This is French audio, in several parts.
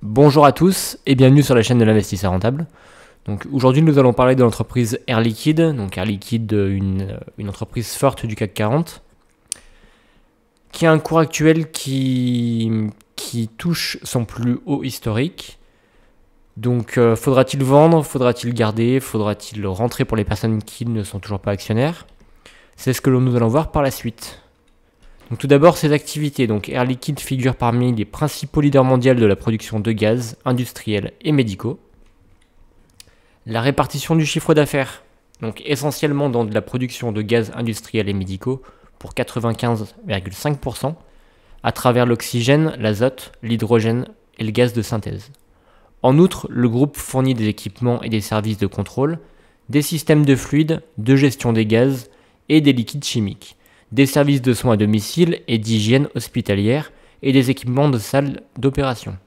Bonjour à tous et bienvenue sur la chaîne de l'investisseur rentable. Donc aujourd'hui nous allons parler de l'entreprise Air Liquide. Donc Air Liquide, une entreprise forte du CAC 40 qui a un cours actuel qui touche son plus haut historique. Donc faudra-t-il vendre, faudra-t-il garder, faudra-t-il rentrer pour les personnes qui ne sont toujours pas actionnaires? C'est ce que nous allons voir par la suite. Donc tout d'abord, ses activités. Donc Air Liquide figure parmi les principaux leaders mondiaux de la production de gaz industriels et médicaux. La répartition du chiffre d'affaires, donc essentiellement dans de la production de gaz industriels et médicaux pour 95,5%, à travers l'oxygène, l'azote, l'hydrogène et le gaz de synthèse. En outre, le groupe fournit des équipements et des services de contrôle, des systèmes de fluides, de gestion des gaz et des liquides chimiques, des services de soins à domicile et d'hygiène hospitalière et des équipements de salles d'opération.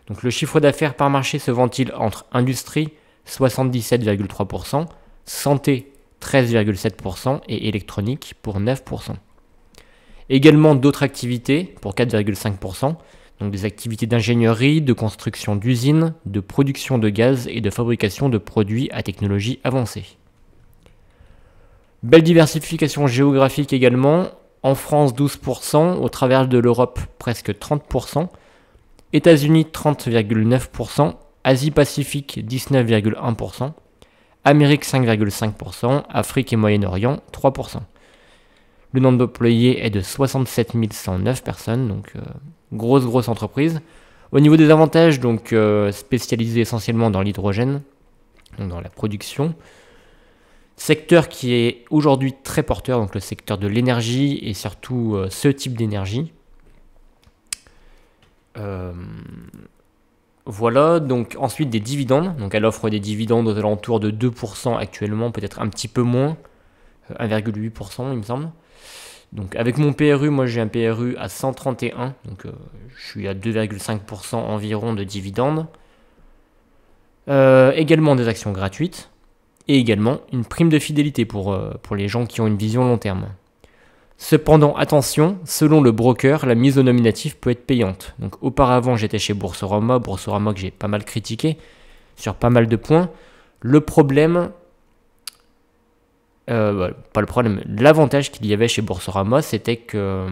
Donc le chiffre d'affaires par marché se ventile entre industrie 77,3%, santé 13,7% et électronique pour 9%. Également d'autres activités pour 4,5%, donc des activités d'ingénierie, de construction d'usines, de production de gaz et de fabrication de produits à technologie avancée. Belle diversification géographique également, en France 12%, au travers de l'Europe presque 30%, États-Unis 30,9%, Asie-Pacifique 19,1%, Amérique 5,5%, Afrique et Moyen-Orient 3%. Le nombre d'employés est de 67 109 personnes, donc grosse entreprise. Au niveau des avantages, donc spécialisé essentiellement dans l'hydrogène, donc dans la production. Secteur qui est aujourd'hui très porteur, donc le secteur de l'énergie et surtout ce type d'énergie. Voilà, donc ensuite des dividendes. Donc elle offre des dividendes aux alentours de 2% actuellement, peut-être un petit peu moins, 1,8% il me semble. Donc avec mon PRU, moi j'ai un PRU à 131, donc je suis à 2,5% environ de dividendes. Également des actions gratuites. Et également une prime de fidélité pour les gens qui ont une vision long terme. Cependant, attention, selon le broker, la mise au nominatif peut être payante. Donc auparavant, j'étais chez Boursorama que j'ai pas mal critiqué sur pas mal de points. Le problème, l'avantage qu'il y avait chez Boursorama, c'était que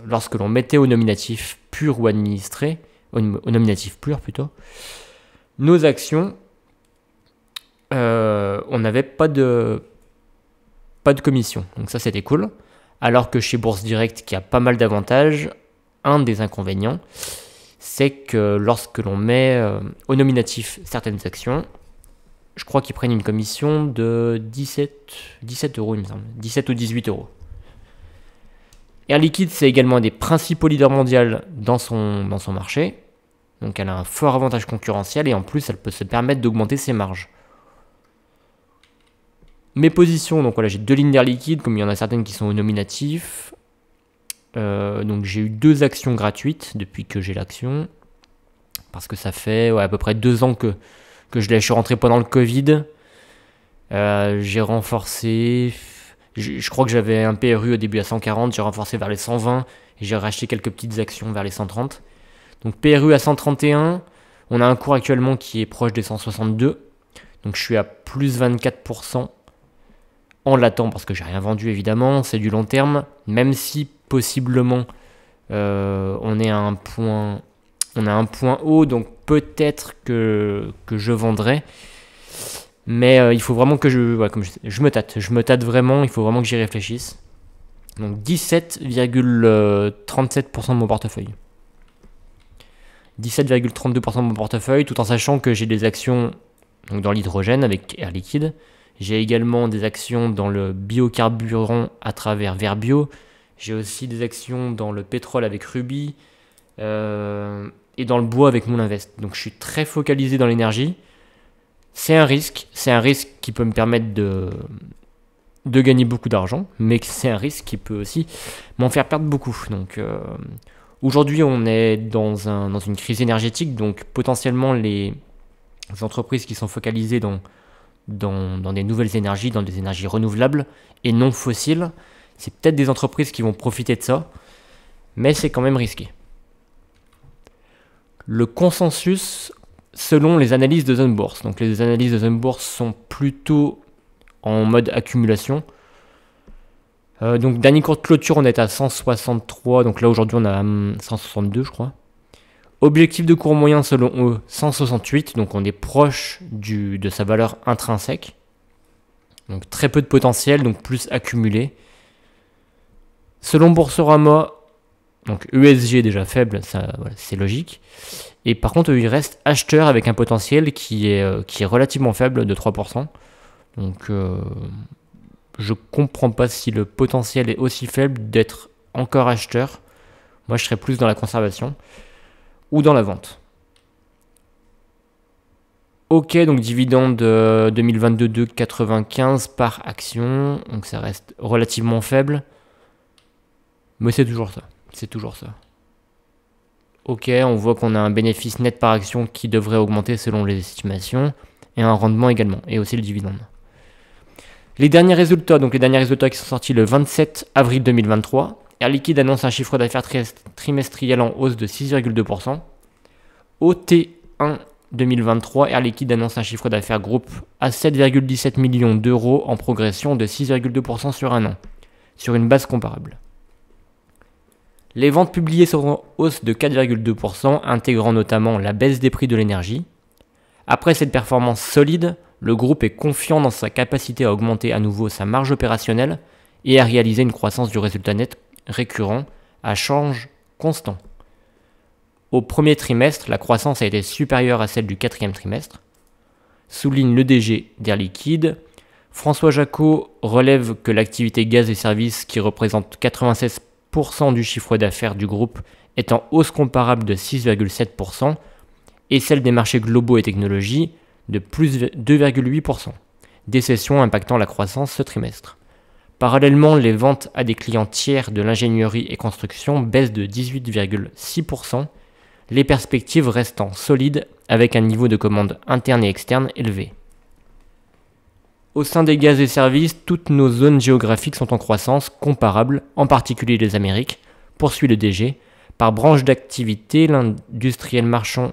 lorsque l'on mettait au nominatif pur ou administré, au nominatif pur plutôt, nos actions, on n'avait pas de commission, donc ça c'était cool. Alors que chez Bourse Direct, qui a pas mal d'avantages, un des inconvénients, c'est que lorsque l'on met au nominatif certaines actions, je crois qu'ils prennent une commission de 17 euros, il me semble, 17 ou 18 euros. Air Liquide, c'est également un des principaux leaders mondiaux dans son marché, donc elle a un fort avantage concurrentiel et en plus elle peut se permettre d'augmenter ses marges. Mes positions, donc voilà, j'ai deux lignes d'Air Liquide, comme il y en a certaines qui sont au nominatif. Donc j'ai eu 2 actions gratuites depuis que j'ai l'action. Parce que ça fait à peu près 2 ans que je suis rentré pendant le Covid. J'ai renforcé. Je crois que j'avais un PRU au début à 140, j'ai renforcé vers les 120 et j'ai racheté quelques petites actions vers les 130. Donc PRU à 131, on a un cours actuellement qui est proche des 162. Donc je suis à plus 24%. En l'attend parce que j'ai rien vendu évidemment, c'est du long terme, même si possiblement on est à un point haut, donc peut-être que je vendrai, mais il faut vraiment que je me tâte vraiment, il faut vraiment que j'y réfléchisse. Donc 17,37% de mon portefeuille. 17,32% de mon portefeuille, tout en sachant que j'ai des actions donc dans l'hydrogène avec Air Liquide. J'ai également des actions dans le biocarburant à travers Verbio. J'ai aussi des actions dans le pétrole avec Ruby et dans le bois avec Mooninvest. Donc je suis très focalisé dans l'énergie. C'est un risque qui peut me permettre de gagner beaucoup d'argent, mais c'est un risque qui peut aussi m'en faire perdre beaucoup. Donc aujourd'hui on est dans une crise énergétique, donc potentiellement les entreprises qui sont focalisées dans des nouvelles énergies, dans des énergies renouvelables et non fossiles, c'est peut-être des entreprises qui vont profiter de ça, mais c'est quand même risqué. le consensus selon les analyses de zone bourse. Donc les analyses de zone bourse sont plutôt en mode accumulation. Donc dernier cours de clôture, on est à 163, donc là aujourd'hui on a 162 je crois. Objectif de cours moyen selon eux, 168, donc on est proche de sa valeur intrinsèque. Donc très peu de potentiel, donc plus accumulé. Selon Boursorama, donc ESG est déjà faible, ça voilà, c'est logique. Et par contre, il reste acheteur avec un potentiel qui est relativement faible de 3%. Donc je comprends pas si le potentiel est aussi faible d'être encore acheteur. Moi, je serais plus dans la conservation ou dans la vente. Ok, donc dividende 2022 de 95 par action. Donc ça reste relativement faible. Mais c'est toujours ça. C'est toujours ça. Ok, on voit qu'on a un bénéfice net par action qui devrait augmenter selon les estimations. Et un rendement également. Et aussi le dividende. Les derniers résultats, donc les derniers résultats qui sont sortis le 27 avril 2023. Air Liquide annonce un chiffre d'affaires trimestriel en hausse de 6,2%. Au T1 2023, Air Liquide annonce un chiffre d'affaires groupe à 7,17 millions d'euros en progression de 6,2% sur un an, sur une base comparable. Les ventes publiées sont en hausse de 4,2%, intégrant notamment la baisse des prix de l'énergie. Après cette performance solide, le groupe est confiant dans sa capacité à augmenter à nouveau sa marge opérationnelle et à réaliser une croissance du résultat net récurrent à change constant. Au premier trimestre, la croissance a été supérieure à celle du quatrième trimestre, souligne le DG d'Air Liquide. François Jacot relève que l'activité gaz et services, qui représente 96% du chiffre d'affaires du groupe, est en hausse comparable de 6,7%, et celle des marchés globaux et technologies de plus 2,8%, des cessions impactant la croissance ce trimestre. Parallèlement, les ventes à des clients tiers de l'ingénierie et construction baissent de 18,6%, les perspectives restant solides avec un niveau de commande interne et externe élevé. Au sein des gaz et services, toutes nos zones géographiques sont en croissance comparable, en particulier les Amériques, poursuit le DG. Par branche d'activité, l'industriel marchand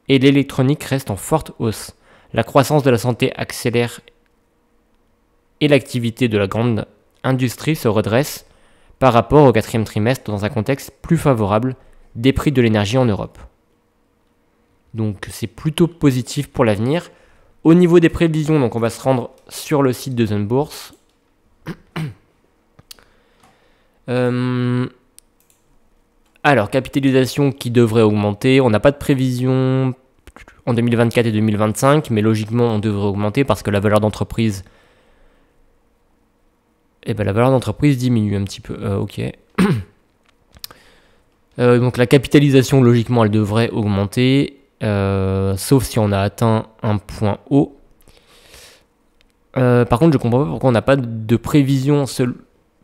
et l'électronique restent en forte hausse. La croissance de la santé accélère et l'activité de la grande industrie se redresse par rapport au quatrième trimestre dans un contexte plus favorable des prix de l'énergie en Europe. Donc c'est plutôt positif pour l'avenir. Au niveau des prévisions, donc on va se rendre sur le site de Zone Bourse. Alors, capitalisation qui devrait augmenter. On n'a pas de prévision en 2024 et 2025, mais logiquement on devrait augmenter parce que la valeur d'entreprise, la valeur d'entreprise diminue un petit peu. Ok. Donc la capitalisation, logiquement, elle devrait augmenter, sauf si on a atteint un point haut. Par contre, je ne comprends pas pourquoi on n'a pas de prévision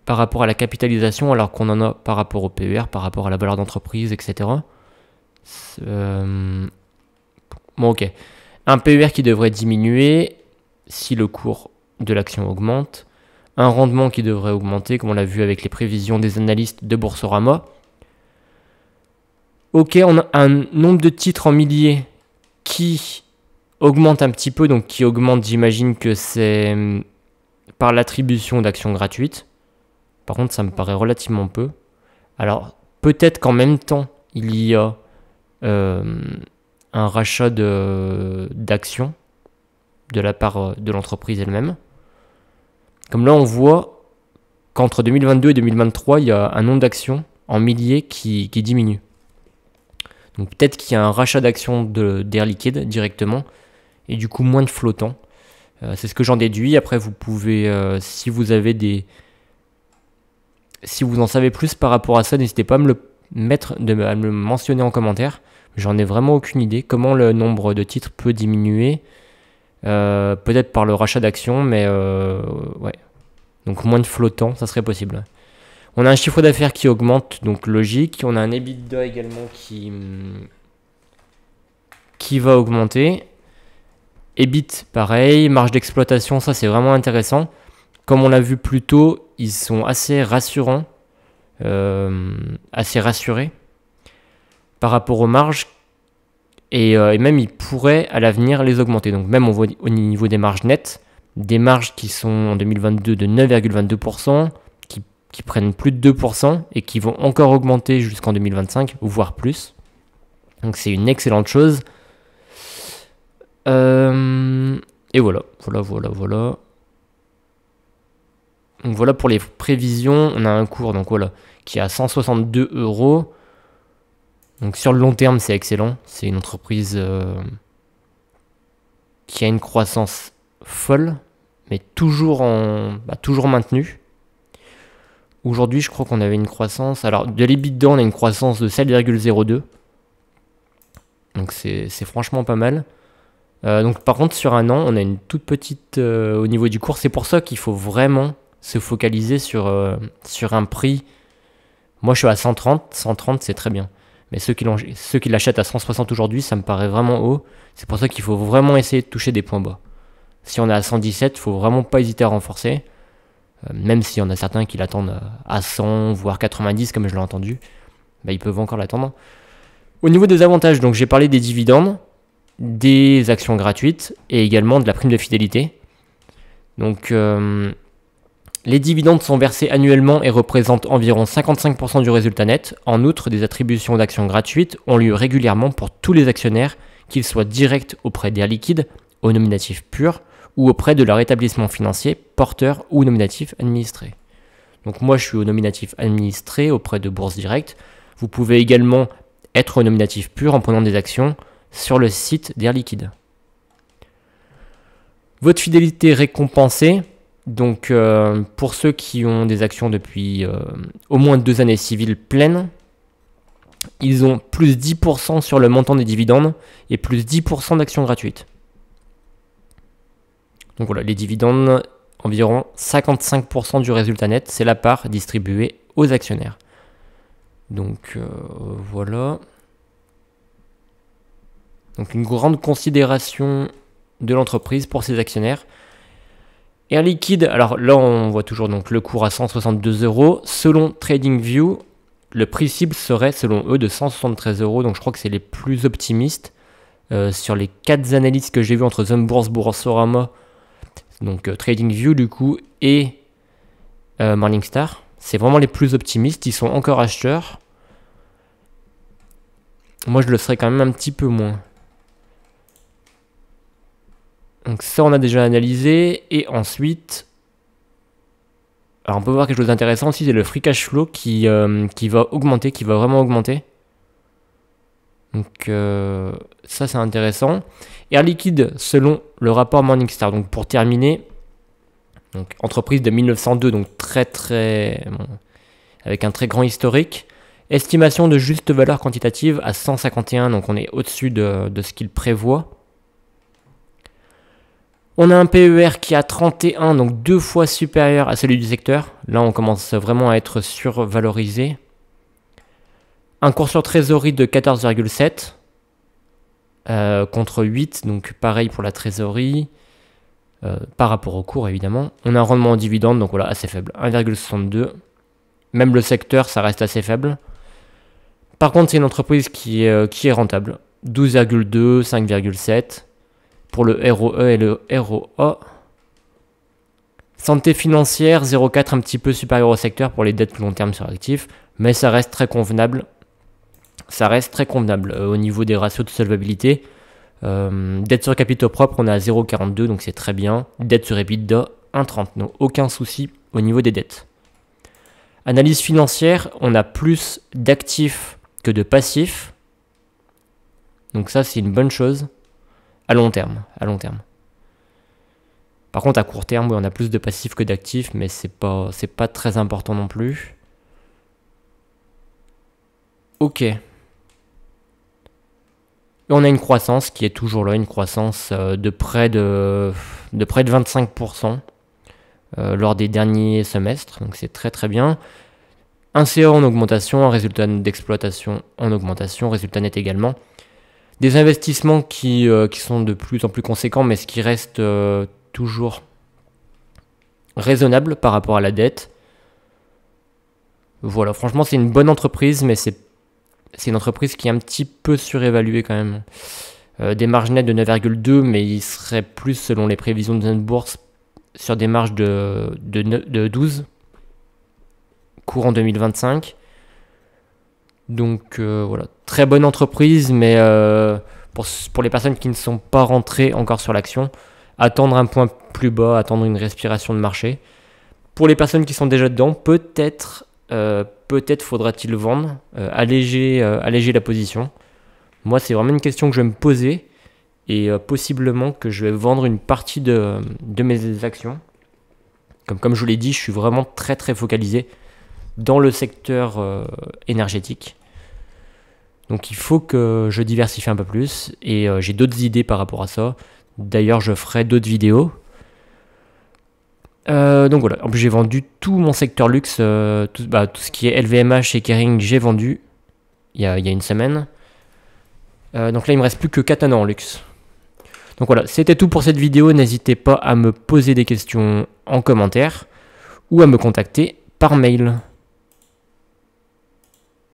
par rapport à la capitalisation, alors qu'on en a par rapport au PER, par rapport à la valeur d'entreprise, etc. Bon, ok. Un PER qui devrait diminuer si le cours de l'action augmente. Un rendement qui devrait augmenter, comme on l'a vu avec les prévisions des analystes de Boursorama. Ok, on a un nombre de titres en milliers qui augmente un petit peu, donc qui augmente, j'imagine que c'est par l'attribution d'actions gratuites. Par contre, ça me paraît relativement peu. Alors, peut-être qu'en même temps, il y a un rachat d'actions de la part de l'entreprise elle-même. Comme là, on voit qu'entre 2022 et 2023, il y a un nombre d'actions en milliers qui diminue. Donc peut-être qu'il y a un rachat d'actions d'Air Liquide directement, et du coup moins de flottants. C'est ce que j'en déduis. Après, vous pouvez, si vous en savez plus par rapport à ça, n'hésitez pas à me le mentionner en commentaire. J'en ai vraiment aucune idée. Comment le nombre de titres peut diminuer, peut-être par le rachat d'actions, mais ouais. Donc moins de flottants, ça serait possible. On a un chiffre d'affaires qui augmente, donc logique. On a un EBITDA également qui va augmenter. EBIT, pareil. Marge d'exploitation, ça c'est vraiment intéressant. Comme on l'a vu plus tôt, ils sont assez rassurants, assez rassurés par rapport aux marges Et même ils pourraient à l'avenir les augmenter. Donc même on voit au niveau des marges nettes, des marges qui sont en 2022 de 9,22%, qui prennent plus de 2% et qui vont encore augmenter jusqu'en 2025, voire plus. Donc c'est une excellente chose. Et voilà. Donc voilà pour les prévisions. On a un cours donc voilà, qui est à 162 €. Donc sur le long terme, c'est excellent. C'est une entreprise qui a une croissance folle, mais toujours maintenue. Aujourd'hui, je crois qu'on avait une croissance. Alors, de l'EBITDA, on a une croissance de 7,02. Donc, c'est franchement pas mal. Donc, par contre, sur un an, on a une toute petite au niveau du cours. C'est pour ça qu'il faut vraiment se focaliser sur un prix. Moi, je suis à 130. 130, c'est très bien. Mais ceux qui l'achètent à 160 aujourd'hui, ça me paraît vraiment haut. C'est pour ça qu'il faut vraiment essayer de toucher des points bas. Si on est à 117, il ne faut vraiment pas hésiter à renforcer. Même s'il y en a certains qui l'attendent à 100, voire 90, comme je l'ai entendu, ils peuvent encore l'attendre. Au niveau des avantages, donc j'ai parlé des dividendes, des actions gratuites et également de la prime de fidélité. Donc les dividendes sont versés annuellement et représentent environ 55% du résultat net. En outre, des attributions d'actions gratuites ont lieu régulièrement pour tous les actionnaires, qu'ils soient directs auprès d'Air Liquide, au nominatif pur, ou auprès de leur établissement financier, porteur ou nominatif administré. Donc moi je suis au nominatif administré auprès de Bourse Direct. Vous pouvez également être au nominatif pur en prenant des actions sur le site d'Air Liquide. Votre fidélité récompensée, donc pour ceux qui ont des actions depuis au moins 2 années civiles pleines, ils ont plus 10% sur le montant des dividendes et plus 10% d'actions gratuites. Donc voilà, les dividendes, environ 55% du résultat net, c'est la part distribuée aux actionnaires. Donc voilà. Donc une grande considération de l'entreprise pour ses actionnaires. Air Liquide, alors là on voit toujours donc le cours à 162 €. Selon TradingView, le prix cible serait selon eux de 173 €. Donc je crois que c'est les plus optimistes. Sur les 4 analyses que j'ai vues entre Zone Bourse, Boursorama, donc TradingView du coup et Morningstar, c'est vraiment les plus optimistes. Ils sont encore acheteurs. Moi je le serais quand même un petit peu moins. Donc ça on a déjà analysé. Et ensuite, alors on peut voir quelque chose d'intéressant aussi, c'est le free cash flow qui va augmenter, qui va vraiment augmenter. Donc ça c'est intéressant. Air Liquide selon le rapport Morningstar. Donc pour terminer, donc entreprise de 1902, donc avec un très grand historique. Estimation de juste valeur quantitative à 151, donc on est au-dessus de ce qu'il prévoit. On a un PER qui est à 31, donc 2 fois supérieur à celui du secteur. Là on commence vraiment à être survalorisé. Un cours sur trésorerie de 14,7 contre 8, donc pareil pour la trésorerie, par rapport au cours évidemment. On a un rendement en dividende, donc voilà, assez faible, 1,62. Même le secteur, ça reste assez faible. Par contre, c'est une entreprise qui est rentable, 12,2, 5,7 pour le ROE et le ROA. Santé financière, 0,4, un petit peu supérieur au secteur pour les dettes long terme sur actifs, mais ça reste très convenable. Au niveau des ratios de solvabilité. Dette sur capitaux propres, on est à 0,42, donc c'est très bien. Dette sur EBITDA, 1,30, donc aucun souci au niveau des dettes. Analyse financière, on a plus d'actifs que de passifs. Donc ça, c'est une bonne chose à long terme. Par contre, à court terme, oui, on a plus de passifs que d'actifs, mais c'est pas très important non plus. Ok. Et on a une croissance qui est toujours là, une croissance de près de 25% lors des derniers semestres, donc c'est très très bien. Un CA en augmentation, un résultat d'exploitation en augmentation, résultat net également. Des investissements qui sont de plus en plus conséquents, mais ce qui reste toujours raisonnable par rapport à la dette. Voilà, franchement c'est une bonne entreprise, mais c'est une entreprise qui est un petit peu surévaluée quand même. Des marges nettes de 9,2, mais il serait plus, selon les prévisions de notre bourse, sur des marges de 12, courant 2025. Donc voilà, très bonne entreprise, mais pour les personnes qui ne sont pas rentrées encore sur l'action, attendre un point plus bas, attendre une respiration de marché. Pour les personnes qui sont déjà dedans, peut-être faudra-t-il vendre, alléger la position. Moi, c'est vraiment une question que je vais me poser, et possiblement que je vais vendre une partie de mes actions. Comme je vous l'ai dit, je suis vraiment très très focalisé dans le secteur énergétique. Donc il faut que je diversifie un peu plus, et j'ai d'autres idées par rapport à ça. D'ailleurs, je ferai d'autres vidéos. Donc voilà, en plus j'ai vendu tout mon secteur luxe, tout ce qui est LVMH et Kering, j'ai vendu il y a une semaine. Donc là il me reste plus que Katana en luxe. Donc voilà, c'était tout pour cette vidéo. N'hésitez pas à me poser des questions en commentaire ou à me contacter par mail.